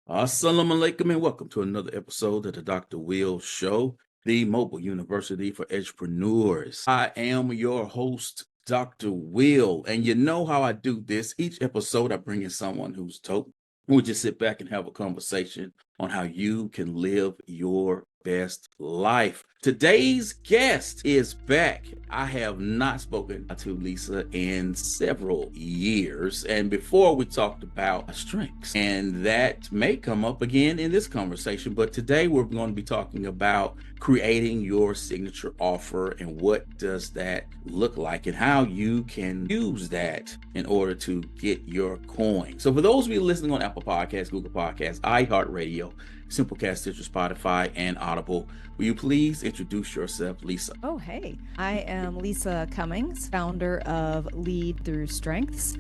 Assalamu alaikum and welcome to another episode of the Dr. Will Show, the mobile university for entrepreneurs. I am your host, Dr. Will, and you know how I do this. Each episode, I bring in someone who's dope. We'll just sit back and have a conversation on how you can live your best life. Today's guest is back. I have not spoken to Lisa in several years. And before we talked about strengths, and that may come up again in this conversation. But today we're going to be talking about creating your signature offer and what does that look like and how you can use that in order to get your coin. So for those of you listening on Apple Podcasts, Google Podcasts, iHeartRadio, Simplecast, Stitcher, Spotify, and Audible, will you please introduce yourself, Lisa? Oh, hey. I am Lisa Cummings, founder of Lead Through Strengths.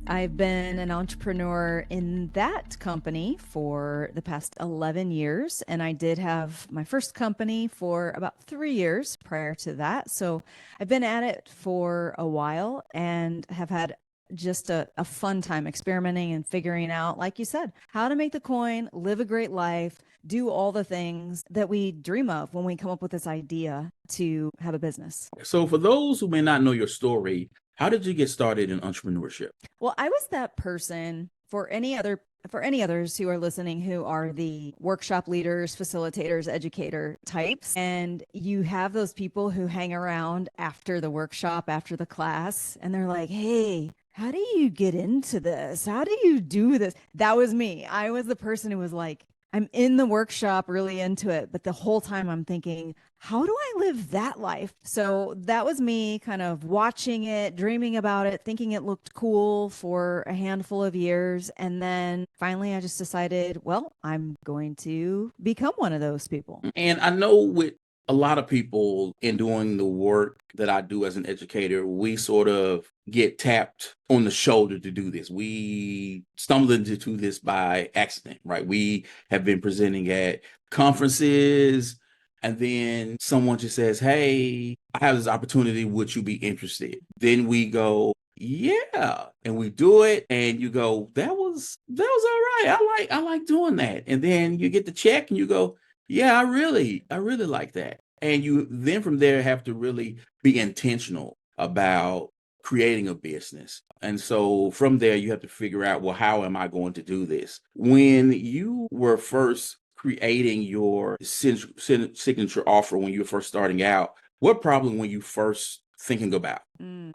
I've been an entrepreneur in that company for the past 11 years, and I did have my first company for about 3 years prior to that. So I've been at it for a while and have had just a fun time experimenting and figuring out, like you said, how to make the coin, live a great life, do all the things that we dream of when we come up with this idea to have a business. So for those who may not know your story, how did you get started in entrepreneurship? Well, I was that person for any others who are listening who are the workshop leaders, facilitators, educator types. And you have those people who hang around after the workshop, after the class, and they're like, hey, how do you get into this? How do you do this? That was me. I was the person who was like, I'm in the workshop, really into it. But the whole time I'm thinking, how do I live that life? So that was me kind of watching it, dreaming about it, thinking it looked cool for a handful of years. And then finally I just decided, well, I'm going to become one of those people. And I know with a lot of people in doing the work that I do as an educator, we sort of get tapped on the shoulder to do this. We stumbled into this by accident, right? We have been presenting at conferences, and then someone just says, hey, I have this opportunity. Would you be interested? Then we go, yeah, and we do it, and you go, that was all right. I like doing that. And then you get the check and you go, yeah, I really like that. And you then from there have to really be intentional about creating a business. And so from there, you have to figure out, well, how am I going to do this? When you were first creating your signature offer, when you were first starting out, what problem were you first thinking about?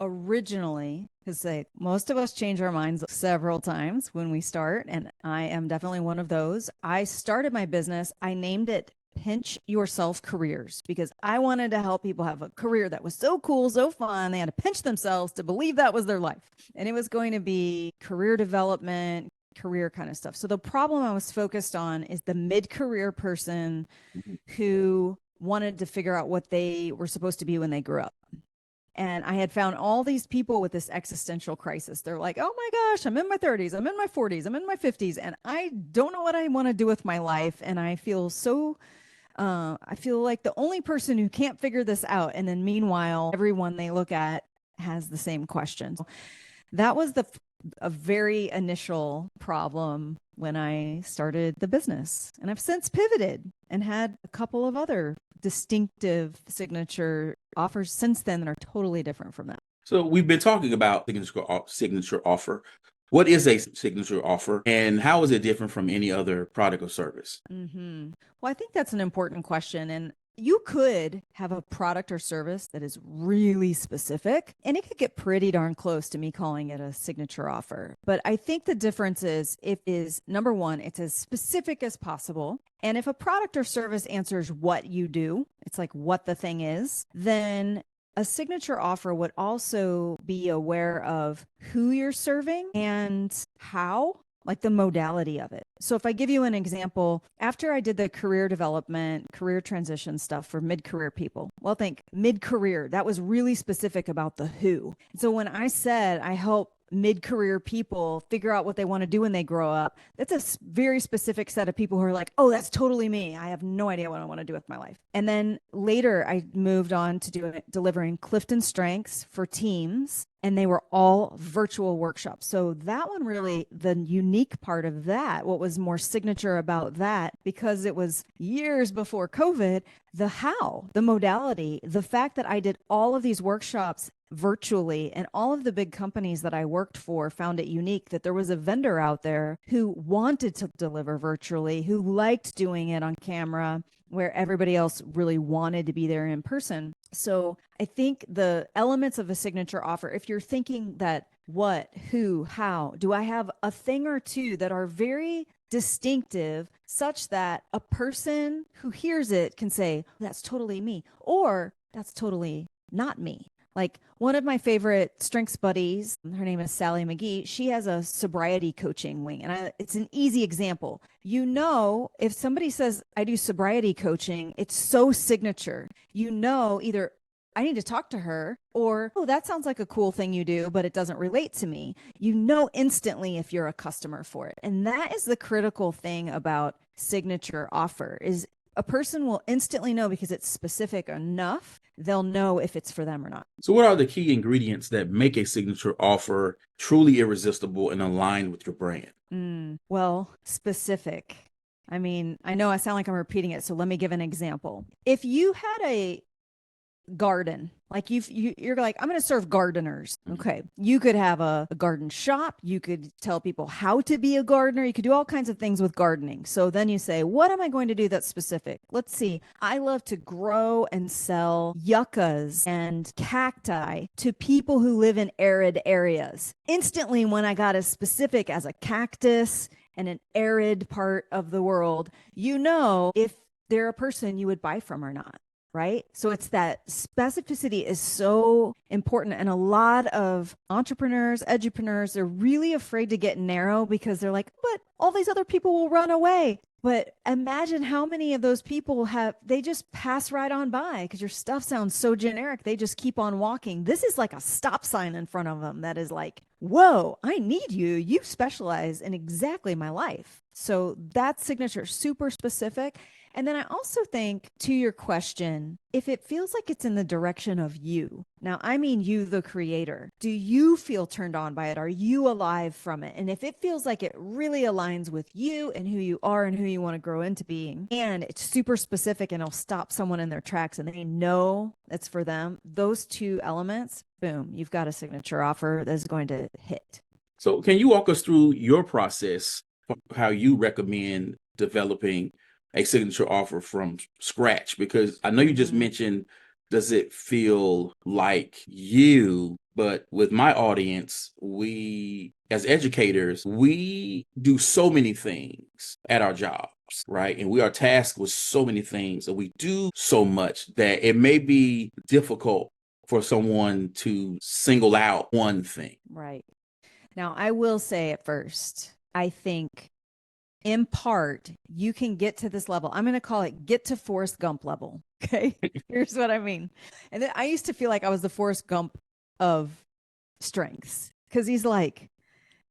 Originally, because most of us change our minds several times when we start, and I am definitely one of those. I started my business, I named it Pinch Yourself Careers, because I wanted to help people have a career that was so cool, so fun. They had to pinch themselves to believe that was their life. And it was going to be career development, career kind of stuff. So the problem I was focused on is the mid-career person who wanted to figure out what they were supposed to be when they grew up. And I had found all these people with this existential crisis. They're like, oh my gosh, I'm in my 30s, I'm in my 40s, I'm in my 50s, and I don't know what I want to do with my life. And I feel I feel like the only person who can't figure this out. And then meanwhile, everyone they look at has the same questions. That was a very initial problem when I started the business. And I've since pivoted and had a couple of other distinctive signature offers since then that are totally different from that. So we've been talking about signature offer. What is a signature offer and how is it different from any other product or service? Well, I think that's an important question. And you could have a product or service that is really specific, and it could get pretty darn close to me calling it a signature offer. But I think the difference is number one, it's as specific as possible. And if a product or service answers what you do, it's like what the thing is, then a signature offer would also be aware of who you're serving and how, like the modality of it. So if I give you an example, after I did the career development, career transition stuff for mid-career people, well, think mid-career, that was really specific about the who. So when I said I help mid-career people figure out what they want to do when they grow up, that's a very specific set of people who are like, oh, that's totally me. I have no idea what I want to do with my life. And then later I moved on to delivering Clifton Strengths for teams and they were all virtual workshops. So that one really, the unique part of that, what was more signature about that, because it was years before COVID, the modality, the fact that I did all of these workshops virtually, and all of the big companies that I worked for found it unique that there was a vendor out there who wanted to deliver virtually, who liked doing it on camera, where everybody else really wanted to be there in person. So I think the elements of a signature offer, if you're thinking that what, who, how, do I have a thing or two that are very distinctive such that a person who hears it can say, that's totally me, or that's totally not me. Like one of my favorite strengths buddies, her name is Sally McGee. She has a sobriety coaching wing, and it's an easy example. You know, if somebody says, I do sobriety coaching, it's so signature. You know, either I need to talk to her, or, oh, that sounds like a cool thing you do, but it doesn't relate to me. You know instantly if you're a customer for it. And that is the critical thing about signature offer is a person will instantly know because it's specific enough. They'll know if it's for them or not. So what are the key ingredients that make a signature offer truly irresistible and aligned with your brand? Well, specific. I mean, I know I sound like I'm repeating it, so let me give an example. If you had a garden, like you're like, I'm going to serve gardeners. Okay. You could have a garden shop. You could tell people how to be a gardener. You could do all kinds of things with gardening. So then you say, what am I going to do that's specific? Let's see. I love to grow and sell yuccas and cacti to people who live in arid areas. Instantly, when I got as specific as a cactus and an arid part of the world, you know if they're a person you would buy from or not. Right? So it's that specificity is so important. And a lot of entrepreneurs, edupreneurs, they're really afraid to get narrow because they're like, but all these other people will run away. But imagine how many of those people they just pass right on by because your stuff sounds so generic. They just keep on walking. This is like a stop sign in front of them that is like, whoa, I need you. You specialize in exactly my life. So that signature, super specific. And then I also think, to your question, if it feels like it's in the direction of you, now I mean you, the creator, do you feel turned on by it? Are you alive from it? And if it feels like it really aligns with you and who you are and who you want to grow into being, and it's super specific and it'll stop someone in their tracks and they know it's for them, those two elements, boom, you've got a signature offer that's going to hit. So can you walk us through your process, how you recommend developing a signature offer from scratch? Because I know you just mentioned, does it feel like you? But with my audience, we, as educators, we do so many things at our jobs, right? And we are tasked with so many things, and we do so much that it may be difficult for someone to single out one thing. Right. Now, I will say at first, I think in part, you can get to this level. I'm going to call it get to Forrest Gump level. Okay. Here's what I mean. And then I used to feel like I was the Forrest Gump of strengths because he's like,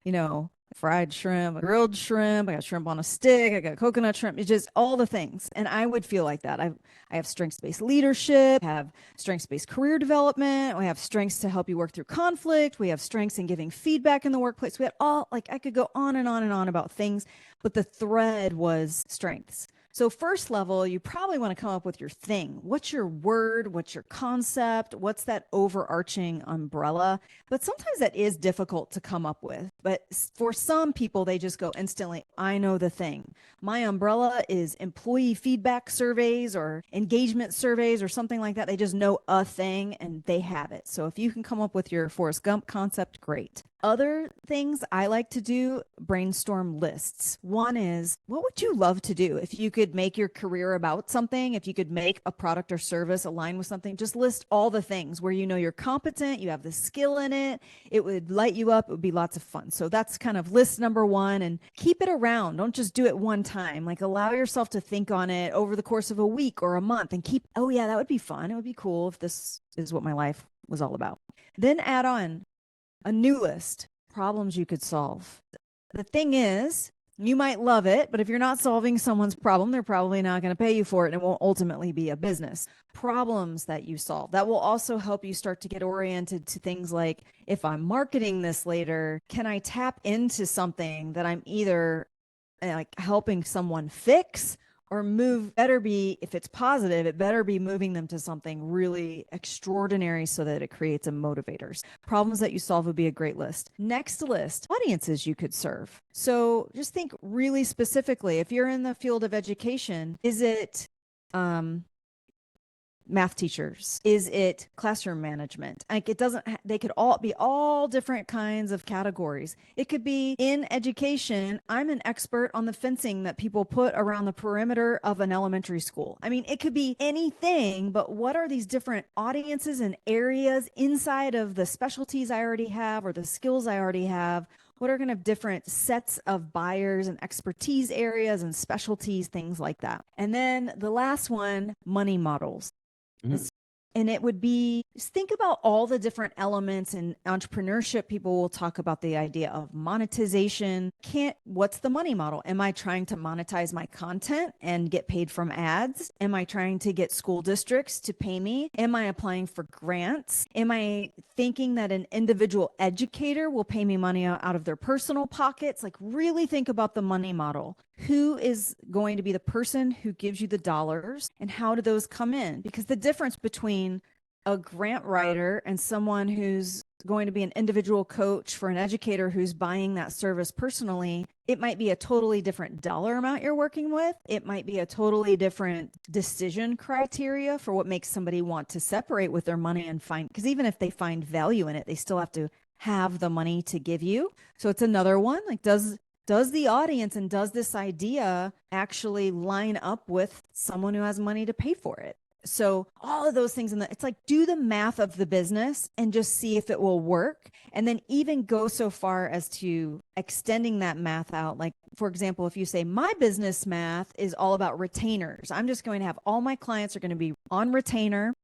you know, fried shrimp, grilled shrimp, I got shrimp on a stick, I got coconut shrimp. It's just all the things. And I would feel like that. I have strengths-based leadership, have strengths-based career development. We have strengths to help you work through conflict. We have strengths in giving feedback in the workplace. We had all, like, I could go on and on and on about things, but the thread was strengths. So first level, you probably want to come up with your thing. What's your word? What's your concept? What's that overarching umbrella? But sometimes that is difficult to come up with. But for some people, they just go instantly, I know the thing. My umbrella is employee feedback surveys or engagement surveys or something like that. They just know a thing and they have it. So if you can come up with your Forrest Gump concept, great. Other things I like to do, brainstorm lists. One is, what would you love to do if you could make your career about something? If you could make a product or service align with something, just list all the things where you know you're competent, you have the skill in it, it would light you up, it would be lots of fun. So that's kind of list number one, and keep it around. Don't just do it one time. Like, allow yourself to think on it over the course of a week or a month and keep, oh yeah, that would be fun. It would be cool if this is what my life was all about. Then add on a new list, problems you could solve. The thing is, You might love it, but if you're not solving someone's problem, they're probably not going to pay you for it, and it won't ultimately be a business. Problems that you solve, that will also help you start to get oriented to things like, if I'm marketing this later, can I tap into something that I'm either like helping someone fix or move? Better be, if it's positive, it better be moving them to something really extraordinary so that it creates a motivators. Problems that you solve would be a great list. Next list, audiences you could serve. So just think really specifically. If you're in the field of education, is it math teachers? Is it classroom management? Like, it doesn't, they could all be all different kinds of categories. It could be in education. I'm an expert on the fencing that people put around the perimeter of an elementary school. I mean, it could be anything, but what are these different audiences and areas inside of the specialties I already have or the skills I already have? What are kind of different sets of buyers and expertise areas and specialties, things like that. And then the last one, money models. And it would be, just think about all the different elements in entrepreneurship. People will talk about the idea of monetization. What's the money model? Am I trying to monetize my content and get paid from ads? Am I trying to get school districts to pay me? Am I applying for grants? Am I thinking that an individual educator will pay me money out of their personal pockets? Like, really think about the money model. Who is going to be the person who gives you the dollars, and how do those come in? Because the difference between a grant writer and someone who's going to be an individual coach for an educator who's buying that service personally, it might be a totally different dollar amount you're working with. It might be a totally different decision criteria for what makes somebody want to separate with their money and find, because even if they find value in it, they still have to have the money to give you. So it's another one, like, does the audience and does this idea actually line up with someone who has money to pay for it? So all of those things, it's like, do the math of the business and just see if it will work. And then even go so far as to extending that math out. Like, for example, if you say my business math is all about retainers, I'm just going to have all my clients are going to be on retainer,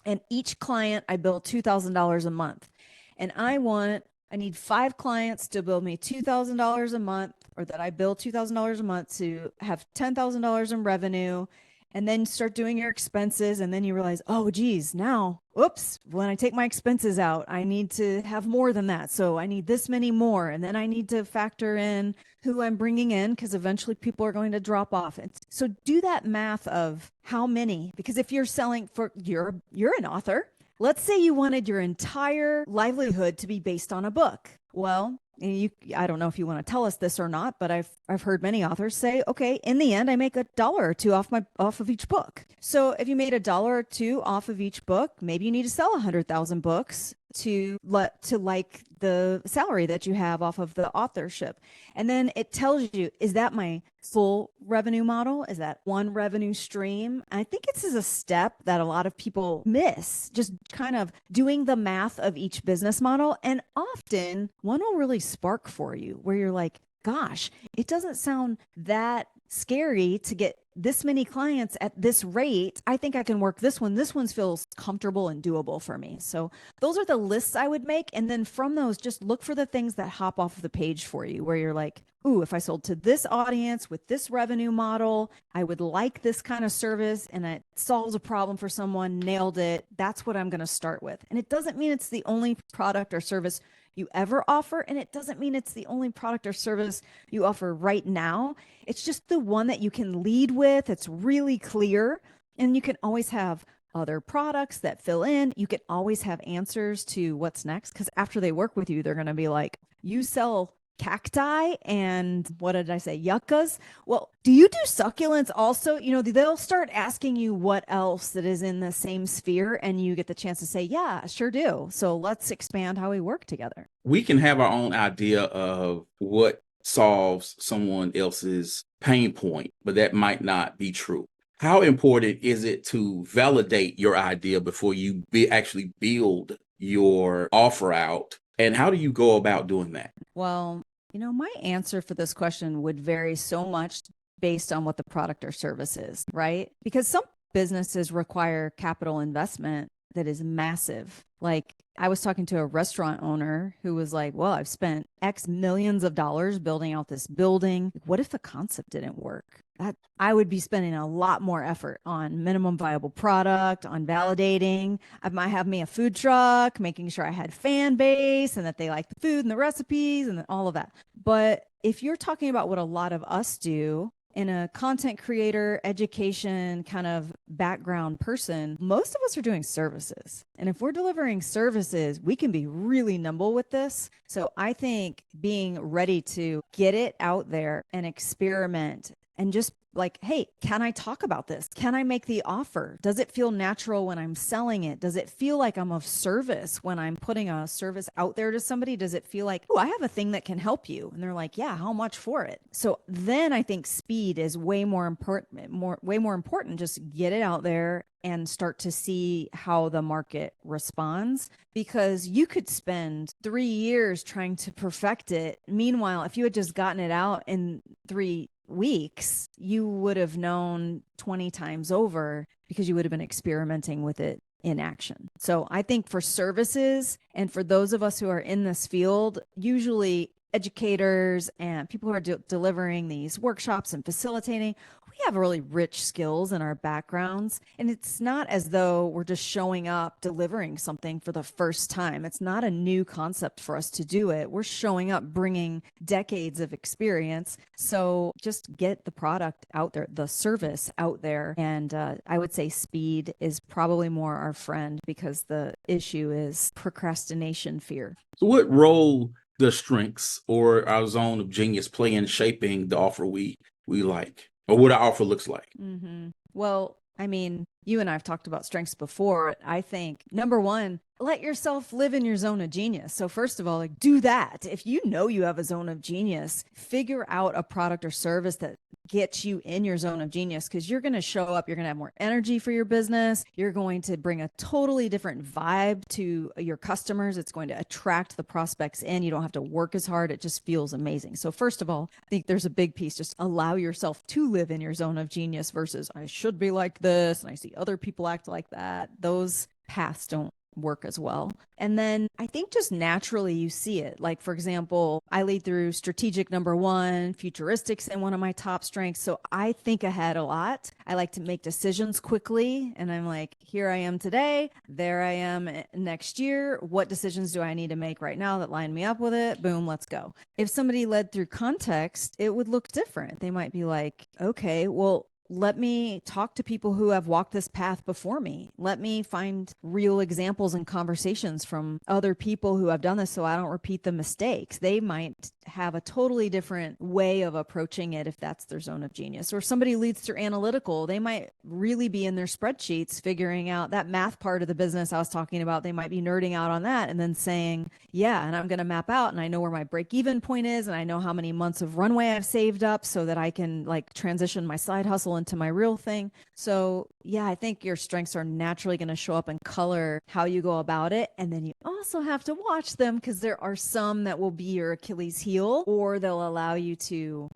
and each client I bill $2,000 a month. And I need 5 clients to bill me $2,000 a month, or that I bill $2,000 a month to have $10,000 in revenue, and then start doing your expenses. And then you realize, oh, geez, now, oops, when I take my expenses out, I need to have more than that. So I need this many more. And then I need to factor in who I'm bringing in, because eventually people are going to drop off. And so do that math of how many, because if you're selling for, you're an author. Let's say you wanted your entire livelihood to be based on a book. Well, I don't know if you want to tell us this or not, but I've heard many authors say, okay, in the end, I make $1 or $2 off of each book. So if you made $1 or $2 off of each book, maybe you need to sell 100,000 books to like the salary that you have off of the authorship. And then it tells you, is that my full revenue model? Is that one revenue stream? I think this is a step that a lot of people miss, just kind of doing the math of each business model. And often one will really spark for you where you're like, gosh, it doesn't sound that scary to get this many clients at this rate. I think I can work this one. This one feels comfortable and doable for me. So those are the lists I would make. And then from those, just look for the things that hop off the page for you, where you're like, ooh, if I sold to this audience with this revenue model, I would like this kind of service, and it solves a problem for someone, nailed it. That's what I'm going to start with. And it doesn't mean it's the only product or service you ever offer. And it doesn't mean it's the only product or service you offer right now. It's just the one that you can lead with. It's really clear. And you can always have other products that fill in. You can always have answers to what's next, because after they work with you, they're going to be like, you sell cacti and what did I say? Yuccas. Well, do you do succulents also? You know, they'll start asking you what else that is in the same sphere, and you get the chance to say, yeah, sure do. So let's expand how we work together. We can have our own idea of what solves someone else's pain point, but that might not be true. How important is it to validate your idea before you actually build your offer out? And how do you go about doing that? Well, my answer for this question would vary so much based on what the product or service is, right? Because some businesses require capital investment that is massive. Like, I was talking to a restaurant owner who was like, well, I've spent X millions of dollars building out this building. What if the concept didn't work? That I would be spending a lot more effort on minimum viable product, on validating. I might have me a food truck, making sure I had fan base and that they like the food and the recipes and all of that. But if you're talking about what a lot of us do, in a content creator, education kind of background person, most of us are doing services. And if we're delivering services, we can be really nimble with this. So I think being ready to get it out there and experiment and just like, hey, can I talk about this? Can I make the offer? Does it feel natural when I'm selling it? Does it feel like I'm of service when I'm putting a service out there to somebody? Does it feel like, oh, I have a thing that can help you? And they're like, yeah, how much for it? So then I think speed is way more important. Just get it out there and start to see how the market responds, because you could spend 3 years trying to perfect it. Meanwhile, if you had just gotten it out in 3 weeks, you would have known 20 times over because you would have been experimenting with it in action. So I think for services and for those of us who are in this field, usually educators and people who are delivering these workshops and facilitating, we have really rich skills in our backgrounds. And it's not as though we're just showing up delivering something for the first time. It's not a new concept for us to do it. We're showing up bringing decades of experience. So just get the product out there, the service out there. And I would say speed is probably more our friend, because the issue is procrastination fear. So what role does strengths or our zone of genius play in shaping the offer we like, or what our offer looks like? Mm-hmm. Well, I mean, you and I have talked about strengths before. I think number one, let yourself live in your zone of genius. So first of all, like, do that. If you know you have a zone of genius, figure out a product or service that gets you in your zone of genius, because you're going to show up, you're going to have more energy for your business. You're going to bring a totally different vibe to your customers. It's going to attract the prospects in. You don't have to work as hard. It just feels amazing. So first of all, I think there's a big piece. Just allow yourself to live in your zone of genius versus I should be like this and I see other people act like that. Those paths don't work as well. And then I think just naturally you see it. Like, for example, I lead through strategic number one, futuristics in one of my top strengths. So I think ahead a lot. I like to make decisions quickly. And I'm like, here I am today. There I am next year. What decisions do I need to make right now that line me up with it? Boom, let's go. If somebody led through context, it would look different. They might be like, okay, well, let me talk to people who have walked this path before me. Let me find real examples and conversations from other people who have done this so I don't repeat the mistakes. They might have a totally different way of approaching it if that's their zone of genius. Or somebody leads through analytical, they might really be in their spreadsheets figuring out that math part of the business I was talking about. They might be nerding out on that and then saying, yeah, and I'm going to map out and I know where my break-even point is and I know how many months of runway I've saved up so that I can like transition my side hustle into my real thing. So yeah, I think your strengths are naturally going to show up and color how you go about it. And then you also have to watch them, because there are some that will be your Achilles heel, or they'll allow you to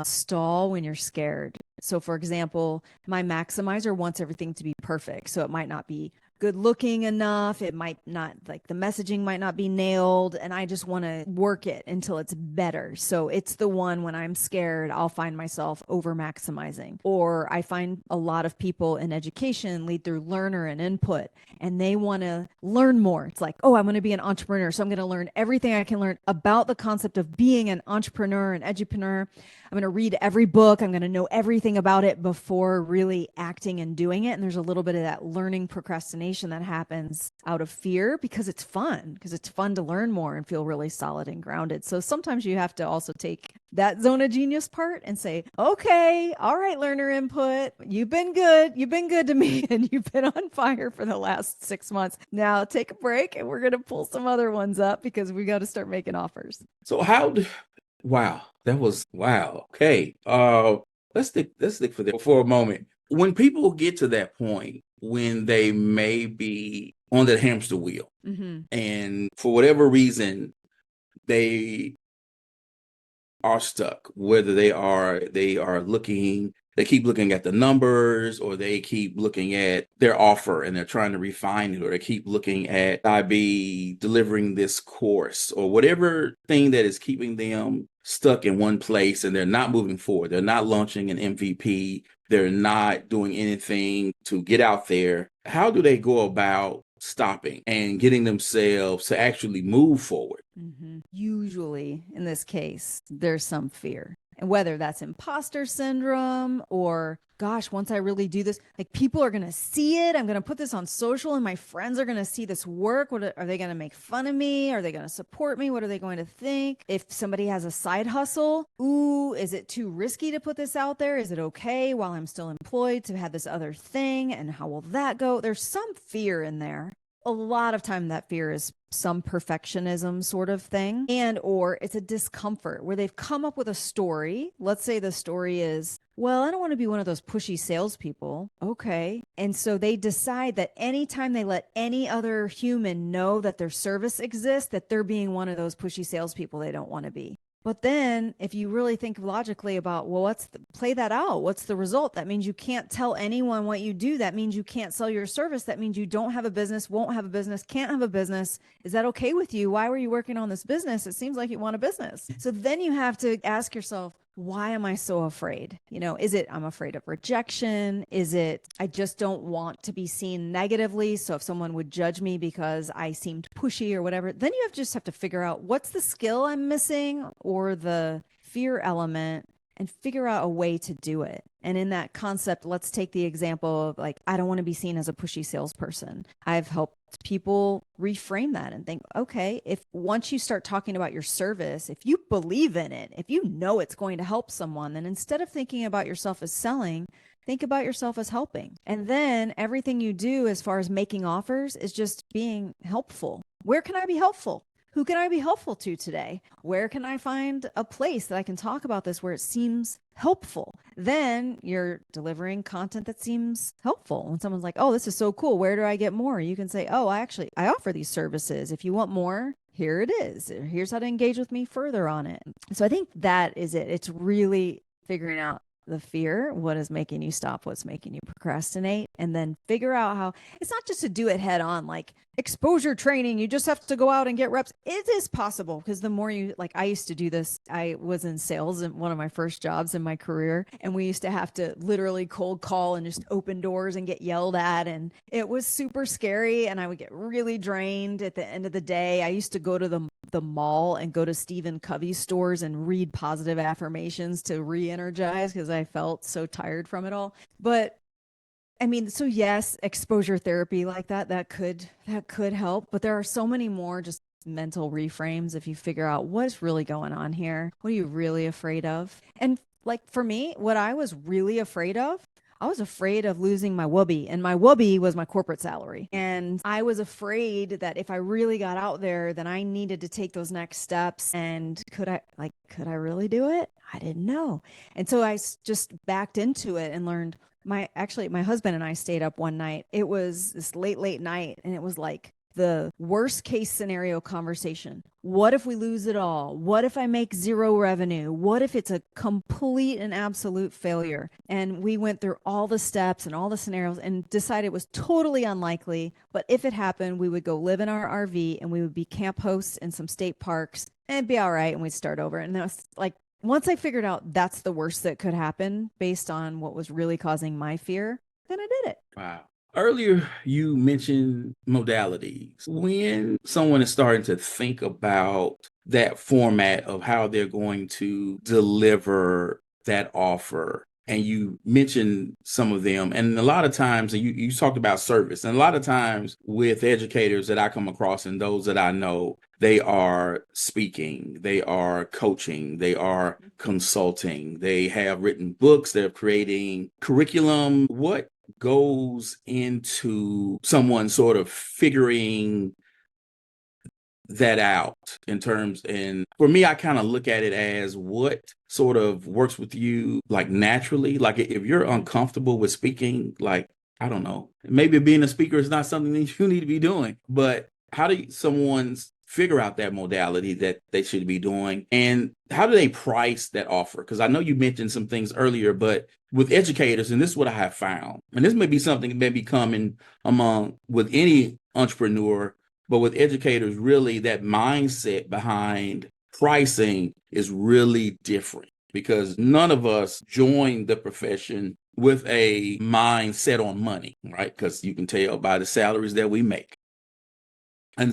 stall when you're scared. So for example, my maximizer wants everything to be perfect. So it might not be good looking enough. It might not, like, the messaging might not be nailed. And I just want to work it until it's better. So it's the one when I'm scared, I'll find myself over maximizing. Or I find a lot of people in education lead through learner and input, and they want to learn more. It's like, oh, I'm going to be an entrepreneur. So I'm going to learn everything I can learn about the concept of being an entrepreneur and edupreneur. I'm going to read every book. I'm going to know everything about it before really acting and doing it. And there's a little bit of that learning procrastination that happens out of fear, because it's fun to learn more and feel really solid and grounded. So sometimes you have to also take that zone of genius part and say, okay, all right, learner input, you've been good to me and you've been on fire for the last 6 months. Now take a break and we're going to pull some other ones up because we got to start making offers. So wow, that was wow. Okay. Let's stick for that for a moment. When people get to that point when they may be on that hamster wheel, and for whatever reason they are stuck, whether they are looking they keep looking at the numbers, or they keep looking at their offer and they're trying to refine it, or they keep looking at, I be delivering this course, or whatever thing that is keeping them stuck in one place and they're not moving forward. They're not launching an MVP. They're not doing anything to get out there. How do they go about stopping and getting themselves to actually move forward? Usually, in this case, there's some fear. And whether that's imposter syndrome or, gosh, once I really do this, like people are going to see it. I'm going to put this on social and my friends are going to see this work. What are they going to make fun of me? Are they going to support me? What are they going to think? If somebody has a side hustle, ooh, is it too risky to put this out there? Is it okay while I'm still employed to have this other thing? And how will that go? There's some fear in there. A lot of time that fear is some perfectionism sort of thing, and or it's a discomfort where they've come up with a story. Let's say the story is, well, I don't want to be one of those pushy salespeople. Okay. And so they decide that anytime they let any other human know that their service exists, that they're being one of those pushy salespeople they don't want to be. But then if you really think logically about, well, play that out. What's the result? That means you can't tell anyone what you do. That means you can't sell your service. That means you don't have a business, won't have a business, can't have a business. Is that okay with you? Why were you working on this business? It seems like you want a business. So then you have to ask yourself, why am I so afraid? Is it I'm afraid of rejection? Is it I just don't want to be seen negatively? So if someone would judge me because I seemed pushy or whatever, then you just have to figure out what's the skill I'm missing or the fear element and figure out a way to do it. And in that concept, let's take the example of like, I don't want to be seen as a pushy salesperson. I've helped people reframe that and think, okay, if once you start talking about your service, if you believe in it, if you know it's going to help someone, then instead of thinking about yourself as selling, think about yourself as helping. And then everything you do as far as making offers is just being helpful. Where can I be helpful? Who can I be helpful to today? Where can I find a place that I can talk about this where it seems helpful? Then you're delivering content that seems helpful. When someone's like, oh, this is so cool, where do I get more? You can say, oh, I offer these services. If you want more, here it is. Here's how to engage with me further on it. So I think that is it. It's really figuring out the fear, what is making you stop, what's making you procrastinate, and then figure out how. It's not just to do it head on, like exposure training, you just have to go out and get reps. It is possible, because the more you, like, I used to do this. I was in sales in one of my first jobs in my career, and we used to have to literally cold call and just open doors and get yelled at, and it was super scary, and I would get really drained at the end of the day. I used to go to the mall and go to Stephen Covey's stores and read positive affirmations to re-energize, because I felt so tired from it all. But I mean, so yes, exposure therapy like that could help, but there are so many more just mental reframes if you figure out what's really going on here. What are you really afraid of? And like for me, what I was really afraid of, I was afraid of losing my whoopee, and my whoopee was my corporate salary. And I was afraid that if I really got out there, then I needed to take those next steps. And could I really do it? I didn't know. And so I just backed into it and learned. My husband and I stayed up one night. It was this late night, and it was like the worst case scenario conversation. What if we lose it all? What if I make zero revenue? What if it's a complete and absolute failure? And we went through all the steps and all the scenarios and decided it was totally unlikely. But if it happened, we would go live in our RV and we would be camp hosts in some state parks, and it'd be all right. And we'd start over. And that was like, once I figured out that's the worst that could happen based on what was really causing my fear, then I did it. Wow. Earlier, you mentioned modalities. When someone is starting to think about that format of how they're going to deliver that offer, and you mentioned some of them, and a lot of times, and you talked about service, and a lot of times with educators that I come across and those that I know, they are speaking, they are coaching, they are consulting, they have written books, they're creating curriculum. What goes into someone sort of figuring that out in terms, and for me, I kind of look at it as what sort of works with you, like naturally, like if you're uncomfortable with speaking, like, I don't know, maybe being a speaker is not something that you need to be doing, but how do someone figure out that modality that they should be doing? And how do they price that offer? Because I know you mentioned some things earlier, but with educators, and this is what I have found, and this may be something that may be coming among with any entrepreneur, but with educators, really that mindset behind pricing is really different because none of us joined the profession with a mindset on money, right? Because you can tell by the salaries that we make. And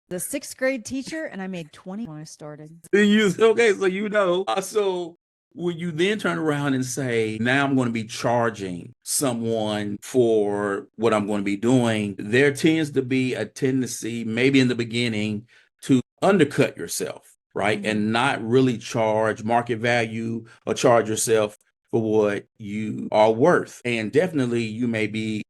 The sixth grade teacher, and I made 20 when I started. okay, so so when you then turn around and say, now I'm going to be charging someone for what I'm going to be doing, there tends to be a tendency, maybe in the beginning, to undercut yourself, right? Mm-hmm. And not really charge market value or charge yourself for what you are worth. And definitely you may be,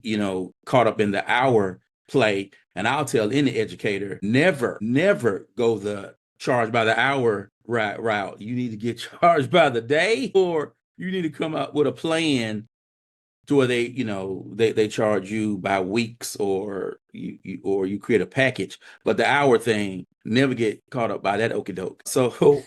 caught up in the hour play. And I'll tell any educator, never go the charge by the hour route. You need to get charged by the day, or you need to come up with a plan to where they charge you by weeks, or you create a package. But the hour thing, never get caught up by that okie doke. So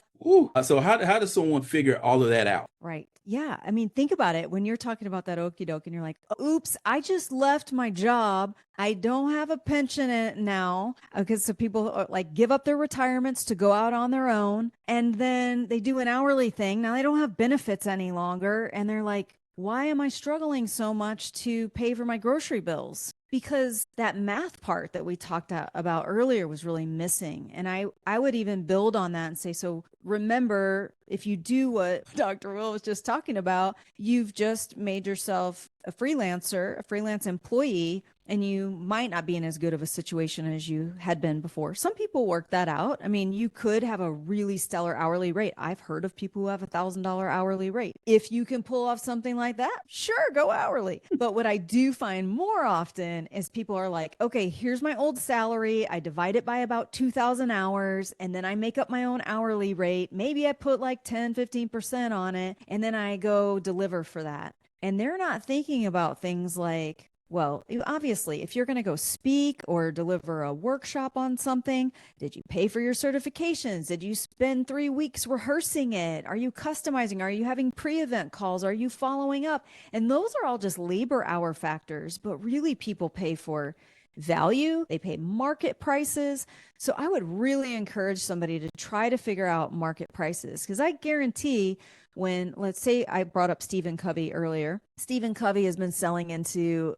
so how does someone figure all of that out? Right. Yeah. I mean, think about it. When you're talking about that okie doke and you're like, oops, I just left my job. I don't have a pension in it now. Because so people like give up their retirements to go out on their own. And then they do an hourly thing. Now they don't have benefits any longer. And they're like, why am I struggling so much to pay for my grocery bills? Because that math part that we talked about earlier was really missing. And I would even build on that and say, so remember, if you do what Dr. Will was just talking about, you've just made yourself a freelancer, a freelance employee, and you might not be in as good of a situation as you had been before. Some people work that out. I mean, you could have a really stellar hourly rate. I've heard of people who have $1,000 hourly rate. If you can pull off something like that, sure, go hourly. But what I do find more often is people are like, okay, here's my old salary. I divide it by about 2,000 hours, and then I make up my own hourly rate. Maybe I put like 10, 15% on it, and then I go deliver for that. And they're not thinking about things like, well, obviously, if you're going to go speak or deliver a workshop on something, did you pay for your certifications? Did you spend 3 weeks rehearsing it? Are you customizing? Are you having pre-event calls? Are you following up? And those are all just labor hour factors, but really people pay for value. They pay market prices. So I would really encourage somebody to try to figure out market prices, because I guarantee when, let's say I brought up Stephen Covey earlier, Stephen Covey has been selling into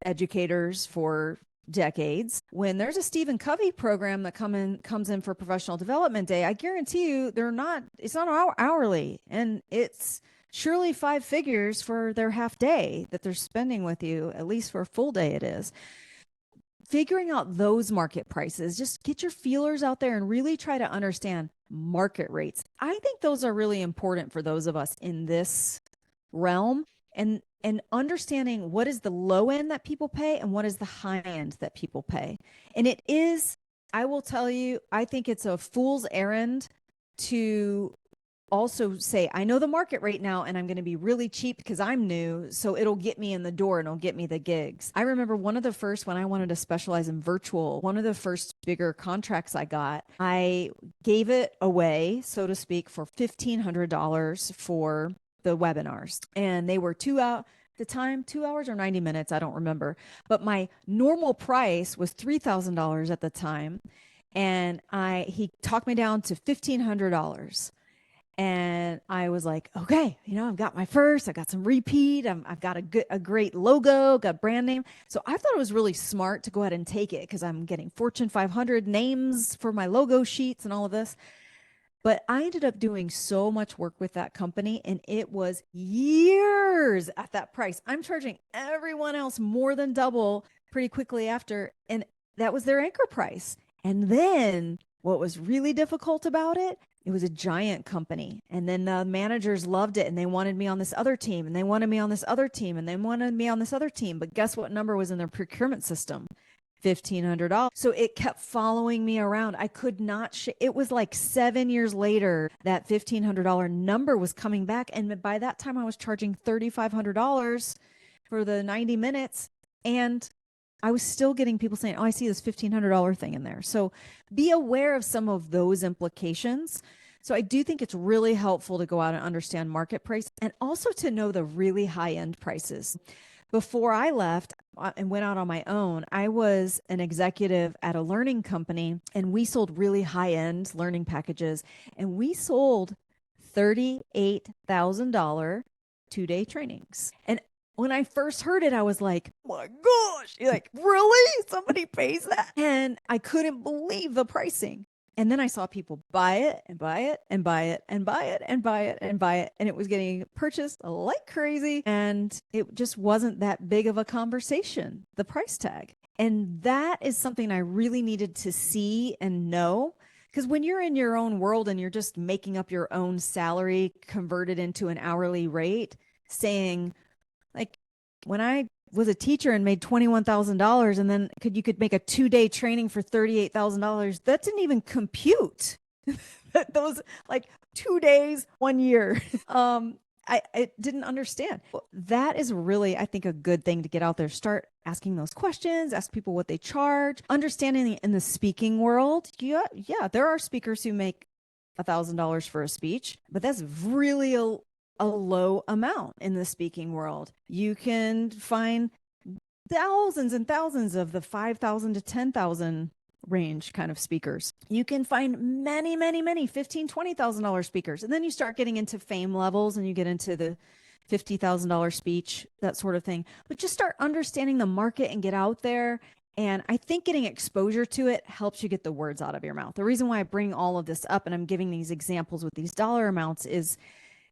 educators for decades. When there's a Stephen Covey program that comes in for professional development day, I guarantee you it's not hourly, and it's surely 5 figures for their half day that they're spending with you. At least for a full day it is. Figuring out those market prices, just get your feelers out there and really try to understand market rates. I think those are really important for those of us in this realm, and understanding what is the low end that people pay and what is the high end that people pay. And it is, I will tell you, I think it's a fool's errand to also say, I know the market rate now, and I'm going to be really cheap because I'm new, so it'll get me in the door and it'll get me the gigs. I remember one of the first, when I wanted to specialize in virtual, one of the first bigger contracts I got, I gave it away, so to speak, for $1,500 for the webinars. And they were 2 hours at the time, 2 hours or 90 minutes, I don't remember. But my normal price was $3,000 at the time. And he talked me down to $1,500. And I was like, okay, I've got my first, I got some repeat, I've got a great logo, got brand name. So I thought it was really smart to go ahead and take it, because I'm getting Fortune 500 names for my logo sheets and all of this. But I ended up doing so much work with that company, and it was years at that price. I'm charging everyone else more than double pretty quickly after. And that was their anchor price. And then what was really difficult about it, it was a giant company. And then the managers loved it, and they wanted me on this other team, and they wanted me on this other team, and they wanted me on this other team. But guess what number was in their procurement system? $1,500. So it kept following me around. I could not, it was like 7 years later that $1,500 number was coming back. And by that time I was charging $3,500 for the 90 minutes. And I was still getting people saying, oh, I see this $1,500 thing in there. So be aware of some of those implications. So I do think it's really helpful to go out and understand market price and also to know the really high end prices. Before I left and went out on my own, I was an executive at a learning company and we sold really high end learning packages, and we sold $38,000 2-day trainings. And when I first heard it, I was like, oh my gosh, you're like, really? Somebody pays that? And I couldn't believe the pricing. And then I saw people buy it and buy it and buy it and buy it and buy it and buy it. And it was getting purchased like crazy. And it just wasn't that big of a conversation, the price tag. And that is something I really needed to see and know. Because when you're in your own world and you're just making up your own salary converted into an hourly rate, saying, like, when I was a teacher and made $21,000 and then you could make a 2-day training for $38,000, that didn't even compute. Those like 2 days, 1 year. I didn't understand. That is really, I think, a good thing to get out there. Start asking those questions, ask people what they charge, understanding in the speaking world. Yeah, there are speakers who make $1,000 for a speech, but that's really a low amount in the speaking world. You can find thousands and thousands of the 5,000 to 10,000 range kind of speakers. You can find many, many, many $15,000, $20,000 speakers. And then you start getting into fame levels and you get into the $50,000 speech, that sort of thing. But just start understanding the market and get out there. And I think getting exposure to it helps you get the words out of your mouth. The reason why I bring all of this up and I'm giving these examples with these dollar amounts is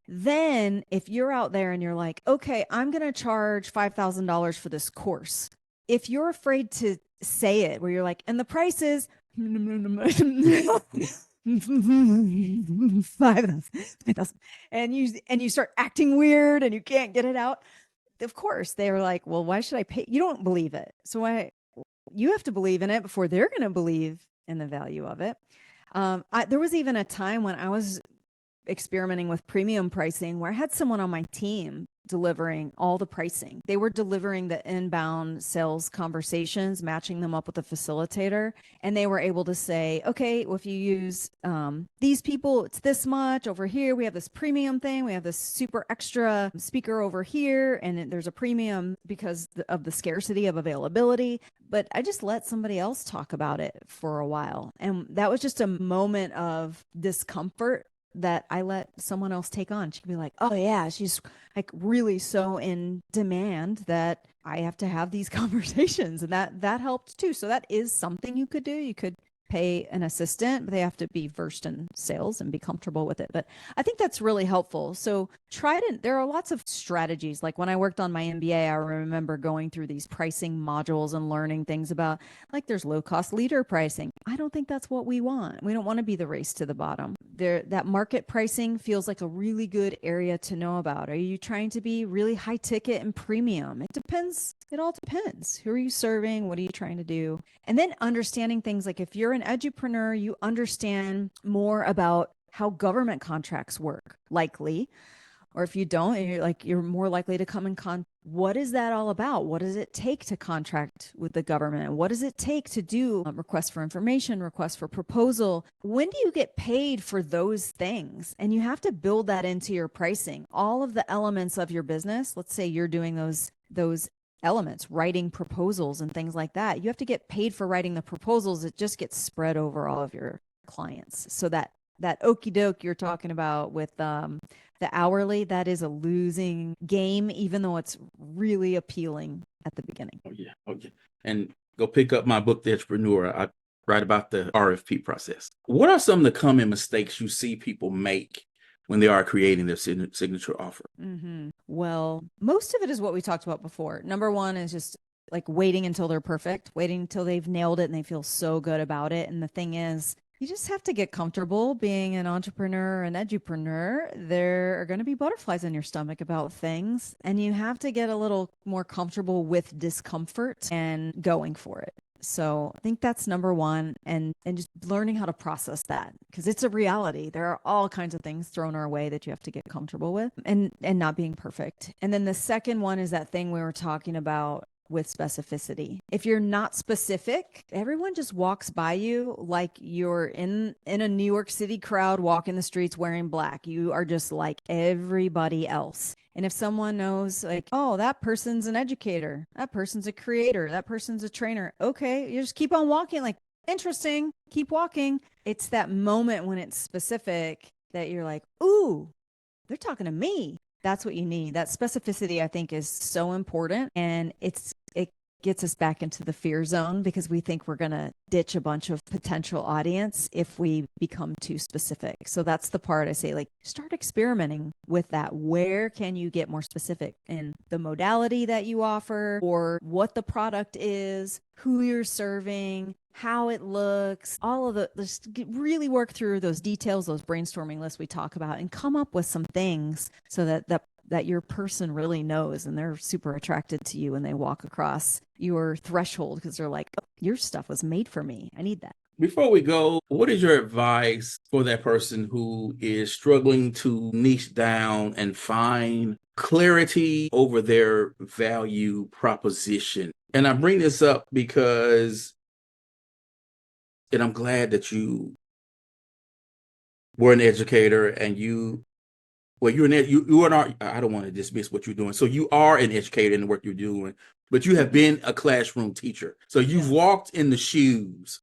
then if you're out there and you're like, okay, I'm going to charge $5,000 for this course. If you're afraid to say it, where you're like, and the price is 5,000, and you start acting weird and you can't get it out. Of course, they were like, well, why should I pay? You don't believe it. So you have to believe in it before they're going to believe in the value of it. There was even a time when I was experimenting with premium pricing where I had someone on my team delivering all the pricing. They were delivering the inbound sales conversations, matching them up with a facilitator. And they were able to say, okay, well, if you use these people, it's this much. Over here, we have this premium thing. We have this super extra speaker over here. And there's a premium because of the scarcity of availability. But I just let somebody else talk about it for a while. And that was just a moment of discomfort that I let someone else take on. She could be like, oh yeah, she's like really so in demand that I have to have these conversations. And that helped too. So that is something you could do. You could pay an assistant, but they have to be versed in sales and be comfortable with it. But I think that's really helpful. So there are lots of strategies. Like when I worked on my MBA, I remember going through these pricing modules and learning things about, like, there's low cost leader pricing. I don't think that's what we want. We don't want to be the race to the bottom. That market pricing feels like a really good area to know about. Are you trying to be really high ticket and premium? It depends. It all depends. Who are you serving? What are you trying to do? And then understanding things like, if you're an edupreneur, you understand more about how government contracts work, likely. Or if you don't, and you're more likely to come in what is that all about? What does it take to contract with the government? What does it take to do requests for information, requests for proposal? When do you get paid for those things? And you have to build that into your pricing. All of the elements of your business, let's say you're doing those elements, writing proposals and things like that. You have to get paid for writing the proposals. It just gets spread over all of your clients. So that okie doke you're talking about with the hourly, that is a losing game, even though it's really appealing at the beginning. Oh yeah. Okay. And go pick up my book, The Entrepreneur. I write about the RFP process. What are some of the common mistakes you see people make when they are creating their signature offer? Mm-hmm. Well, most of it is what we talked about before. Number one is just like waiting until they're perfect, waiting until they've nailed it and they feel so good about it. And the thing is, you just have to get comfortable being an entrepreneur, an edupreneur. There are going to be butterflies in your stomach about things, and you have to get a little more comfortable with discomfort and going for it. So I think that's number one, and just learning how to process that, because it's a reality. There are all kinds of things thrown our way that you have to get comfortable with, and not being perfect. And then the second one is that thing we were talking about with specificity. If you're not specific, everyone just walks by you like you're in a New York City crowd walking the streets wearing black. You are just like everybody else. And if someone knows, like, oh, that person's an educator, that person's a creator, that person's a trainer, okay, you just keep on walking, like, interesting, keep walking. It's that moment when it's specific that you're like, ooh, they're talking to me. That's what you need. That specificity, I think, is so important. And it gets us back into the fear zone because we think we're going to ditch a bunch of potential audience if we become too specific. So that's the part I say, like, start experimenting with that. Where can you get more specific in the modality that you offer, or what the product is, who you're serving, how it looks, all of just really work through those details, those brainstorming lists we talk about, and come up with some things so that your person really knows and they're super attracted to you when they walk across your threshold because they're like, oh, your stuff was made for me. I need that. Before we go, what is your advice for that person who is struggling to niche down and find clarity over their value proposition? And I bring this up because, and I'm glad that you were an educator and you're you are I don't want to dismiss what you're doing. So you are an educator in the work you're doing, but you have been a classroom teacher. So you've walked in the shoes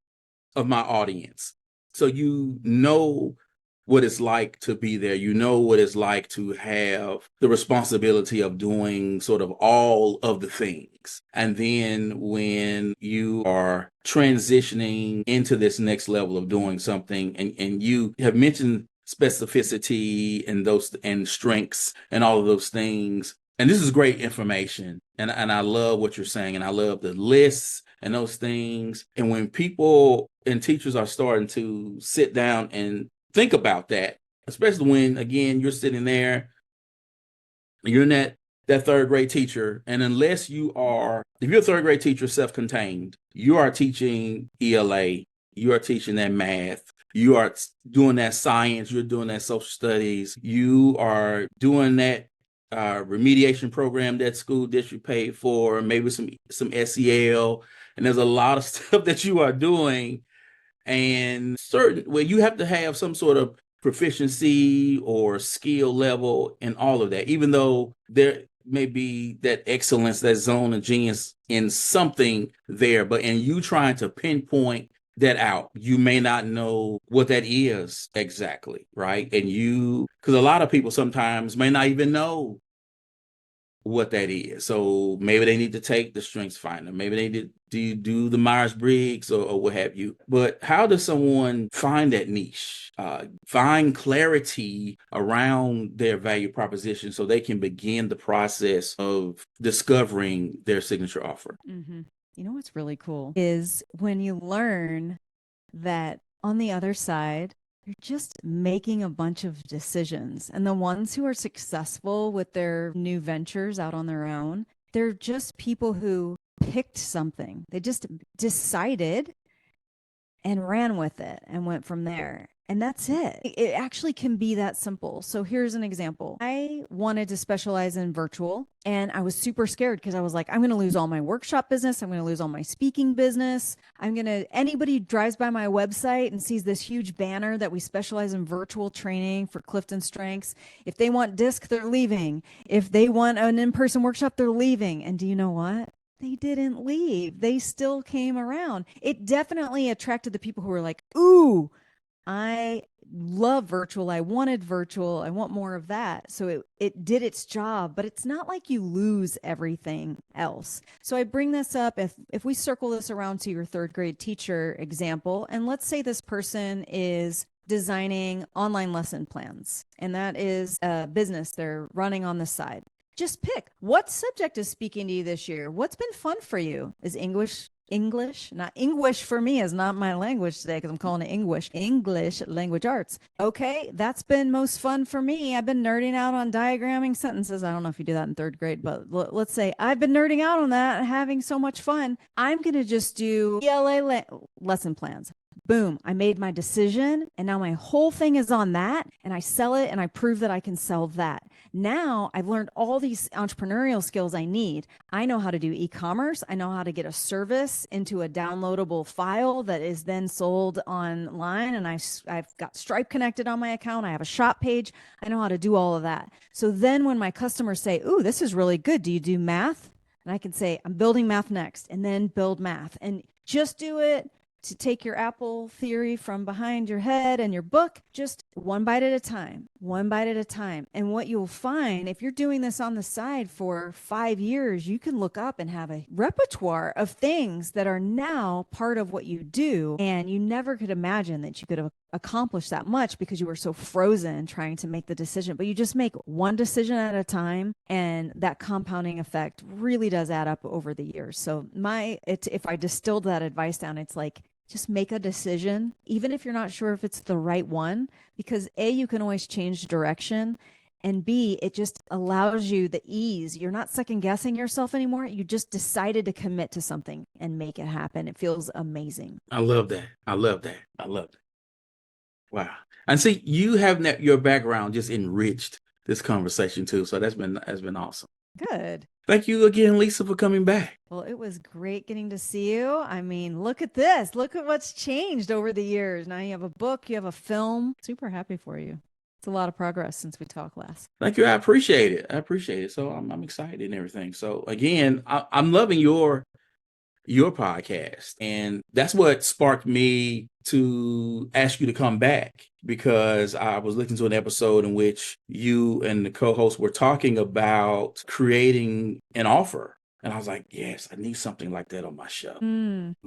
of my audience. So you know what it's like to be there. You know what it's like to have the responsibility of doing sort of all of the things. And then when you are transitioning into this next level of doing something, and you have mentioned specificity and strengths and all of those things. And this is great information. And I love what you're saying. And I love the lists and those things. And when people and teachers are starting to sit down and think about that, especially when, again, you're sitting there, you're in that third grade teacher. And unless if you're a third grade teacher, self-contained, you are teaching ELA, you are teaching that math, you are doing that science, you're doing that social studies, you are doing that remediation program that school district paid for, maybe some SEL. And there's a lot of stuff that you are doing. And you have to have some sort of proficiency or skill level in all of that, even though there may be that excellence, that zone of genius in something there. But in you trying to pinpoint that out, you may not know what that is exactly, right? And because a lot of people sometimes may not even know what that is. So maybe they need to take the strengths finder. Maybe they need to do the Myers-Briggs or what have you. But how does someone find that niche, find clarity around their value proposition so they can begin the process of discovering their signature offer? Mm-hmm. You know what's really cool is when you learn that on the other side, they're just making a bunch of decisions. And the ones who are successful with their new ventures out on their own, they're just people who picked something. They just decided and ran with it and went from there. And that's it. It actually can be that simple. So here's an example. I wanted to specialize in virtual, and I was super scared because I was like, I'm going to lose all my workshop business. I'm going to lose all my speaking business. Anybody who drives by my website and sees this huge banner that we specialize in virtual training for Clifton Strengths. If they want DISC, they're leaving. If they want an in-person workshop, they're leaving. And do you know what? They didn't leave. They still came around. It definitely attracted the people who were like, ooh, I love virtual. I wanted virtual. I want more of that. So it did its job, but it's not like you lose everything else. So I bring this up if we circle this around to your third grade teacher example, and let's say this person is designing online lesson plans, and that is a business they're running on the side. Just pick what subject is speaking to you this year. What's been fun for you? Is English, not English for me is not my language today because I'm calling it English language arts. Okay, that's been most fun for me. I've been nerding out on diagramming sentences. I don't know if you do that in third grade, but let's say I've been nerding out on that and having so much fun. I'm going to just do ELA lesson plans. boom, I made my decision. And now my whole thing is on that. And I sell it and I prove that I can sell that. Now I've learned all these entrepreneurial skills I need. I know how to do e-commerce. I know how to get a service into a downloadable file that is then sold online. And I've got Stripe connected on my account. I have a shop page. I know how to do all of that. So then when my customers say, ooh, this is really good. Do you do math? And I can say, I'm building math next, and then build math. And just do it to take your apple theory from behind your head and your book, just one bite at a time, one bite at a time. And what you'll find, if you're doing this on the side for 5 years, you can look up and have a repertoire of things that are now part of what you do. And you never could imagine that you could have accomplished that much because you were so frozen trying to make the decision. But you just make one decision at a time, and that compounding effect really does add up over the years. So if I distilled that advice down, it's like, just make a decision, even if you're not sure if it's the right one, because A, you can always change direction. And B, it just allows you the ease. You're not second guessing yourself anymore. You just decided to commit to something and make it happen. It feels amazing. I love that. I love that. I love that. Wow. And see, you have your background just enriched this conversation too. So that's been awesome. Good. Thank you again, Lisa, for coming back. Well, it was great getting to see you. I mean, look at this. Look at what's changed over the years. Now you have a book, you have a film. Super happy for you. It's a lot of progress since we talked last. Thank you. I appreciate it. So I'm excited and everything. So again, I'm loving your podcast, and that's what sparked me to ask you to come back, because I was listening to an episode in which you and the co-host were talking about creating an offer. And I was like, yes, I need something like that on my show.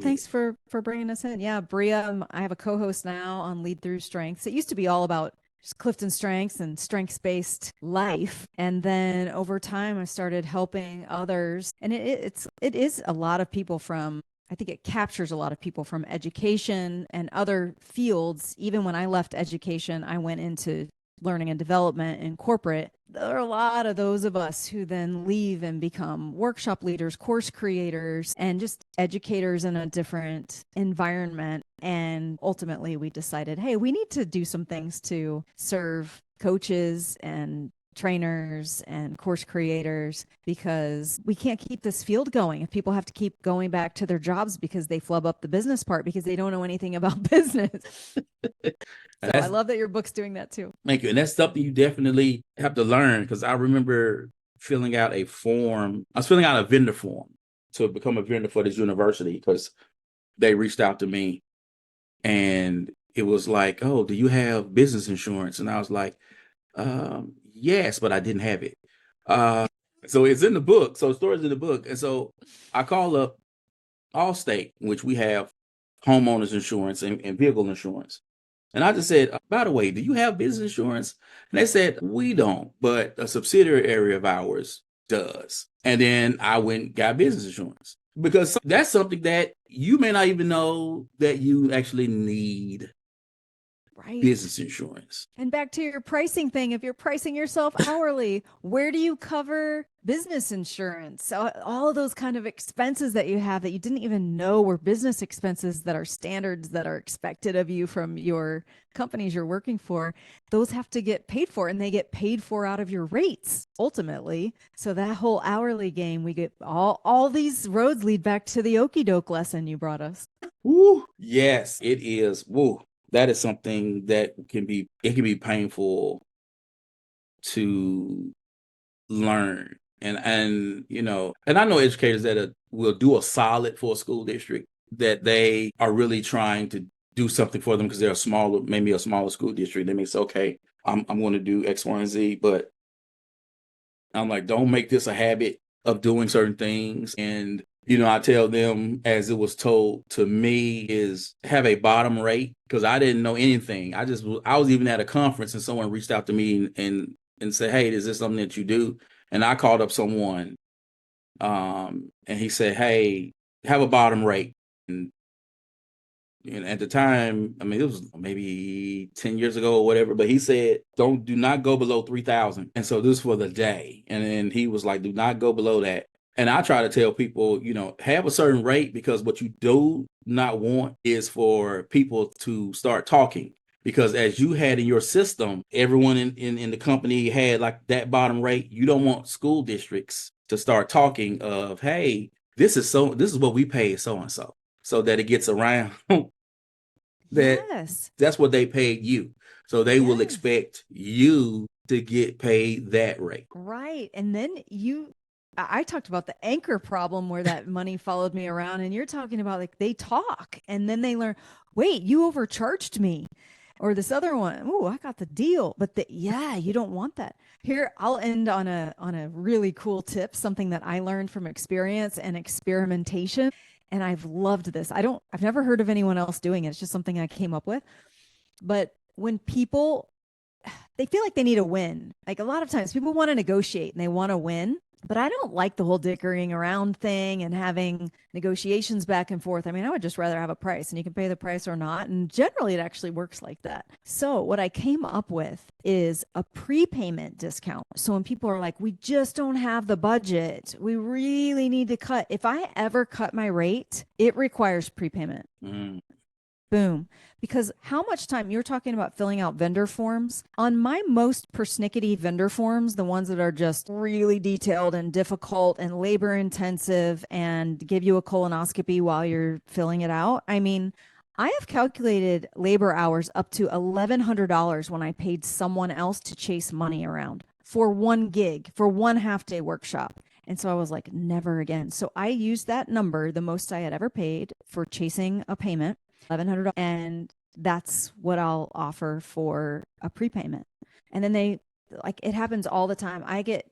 Thanks for bringing us in. Yeah, Bria, I have a co-host now on Lead Through Strengths. It used to be all about just Clifton Strengths and strengths-based life. And then over time, I started helping others. And it is a lot of people from, I think it captures a lot of people from education and other fields. Even when I left education, I went into learning and development in corporate. There are a lot of those of us who then leave and become workshop leaders, course creators, and just educators in a different environment. And ultimately we decided, hey, we need to do some things to serve coaches and trainers and course creators, because we can't keep this field going if people have to keep going back to their jobs because they flub up the business part because they don't know anything about business. So I love that your book's doing that too. Thank you. And that's something you definitely have to learn, because I remember filling out a form. I was filling out a vendor form to become a vendor for this university, because they reached out to me and it was like, oh, do you have business insurance? And I was like, yes, but I didn't have it. So it's in the book. So the story's in the book. And so I call up Allstate, which we have homeowners insurance and vehicle insurance. And I just said, by the way, do you have business insurance? And they said, we don't, but a subsidiary of ours does. And then I went and got business insurance, because that's something that you may not even know that you actually need. Right. Business insurance. And back to your pricing thing, if you're pricing yourself hourly, where do you cover business insurance? So all of those kind of expenses that you have that you didn't even know were business expenses, that are standards that are expected of you from your companies you're working for, those have to get paid for, and they get paid for out of your rates ultimately. So that whole hourly game, we get all these roads lead back to the okie doke lesson you brought us. Woo. Yes, it is. Woo. That is something that can be painful to learn. And you know, and I know educators that will do a solid for a school district, that they are really trying to do something for them because they're maybe a smaller school district. They may say, okay, I'm going to do X, Y, and Z, but I'm like, don't make this a habit of doing certain things. And you know, I tell them, as it was told to me, is have a bottom rate, because I didn't know anything. I was even at a conference and someone reached out to me and said, hey, is this something that you do? And I called up someone and he said, hey, have a bottom rate. And at the time, I mean, it was maybe 10 years ago or whatever, but he said, do not go below 3,000. And so this for the day. And then he was like, do not go below that. And I try to tell people, have a certain rate, because what you do not want is for people to start talking. Because as you had in your system, everyone in the company had like that bottom rate. You don't want school districts to start talking of, hey, this is what we pay so and so that it gets around that Yes. that's what they paid you. So they will Yes. expect you to get paid that rate. Right. And then I talked about the anchor problem where that money followed me around, and you're talking about like they talk and then they learn, wait, you overcharged me. Or this other one, oh, I got the deal. But yeah, you don't want that. Here, I'll end on a really cool tip, something that I learned from experience and experimentation. And I've loved this. I've never heard of anyone else doing it. It's just something I came up with. But when people they feel like they need a win. Like a lot of times people want to negotiate and they want to win, but I don't like the whole dickering around thing and having negotiations back and forth. I mean, I would just rather have a price and you can pay the price or not. And generally it actually works like that. So what I came up with is a prepayment discount. So when people are like, we just don't have the budget, we really need to cut. If I ever cut my rate, it requires prepayment. Boom. Because how much time you're talking about filling out vendor forms on my most persnickety vendor forms, the ones that are just really detailed and difficult and labor intensive and give you a colonoscopy while you're filling it out. I mean, I have calculated labor hours up to $1,100 when I paid someone else to chase money around for one gig, for one half day workshop. And so I was like, never again. So I used that number, the most I had ever paid for chasing a payment, $1,100, and that's what I'll offer for a prepayment. And then it happens all the time. I get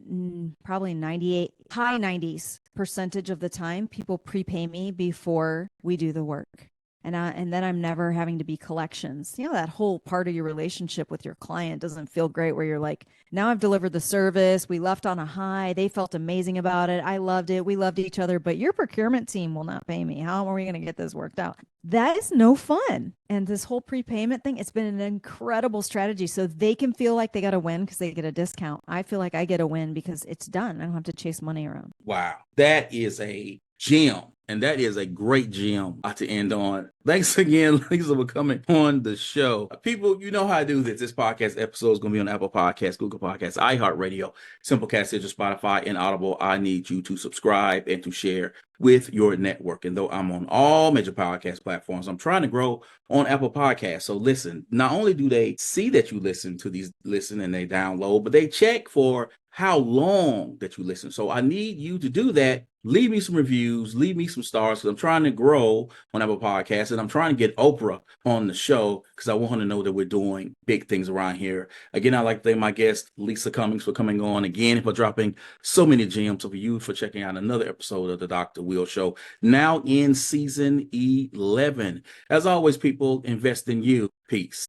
probably 98, high 90s percentage of the time people prepay me before we do the work. And then I'm never having to be collections. That whole part of your relationship with your client doesn't feel great where you're like, now I've delivered the service. We left on a high. They felt amazing about it. I loved it. We loved each other, but your procurement team will not pay me. How are we going to get this worked out? That is no fun. And this whole prepayment thing, it's been an incredible strategy. So they can feel like they got to win because they get a discount. I feel like I get a win because it's done. I don't have to chase money around. Wow. That is a gem. And that is a great gem to end on. Thanks again, Lisa, for coming on the show. People, you know how I do this. This podcast episode is going to be on Apple Podcasts, Google Podcasts, iHeartRadio, Simplecast, Stitcher, Spotify, and Audible. I need you to subscribe and to share with your network. And though I'm on all major podcast platforms, I'm trying to grow on Apple Podcasts. So listen, not only do they see that you listen and they download, but they check for how long that you listen. So I need you to do that. Leave me some reviews, leave me some stars, because I'm trying to grow on Apple Podcasts, and I'm trying to get Oprah on the show because I want her to know that we're doing big things around here. Again, I'd like to thank my guest, Lisa Cummings, for coming on again, for dropping so many gems. So for you, for checking out another episode of the Dr. Will Show, now in season 11. As always, people, invest in you. Peace.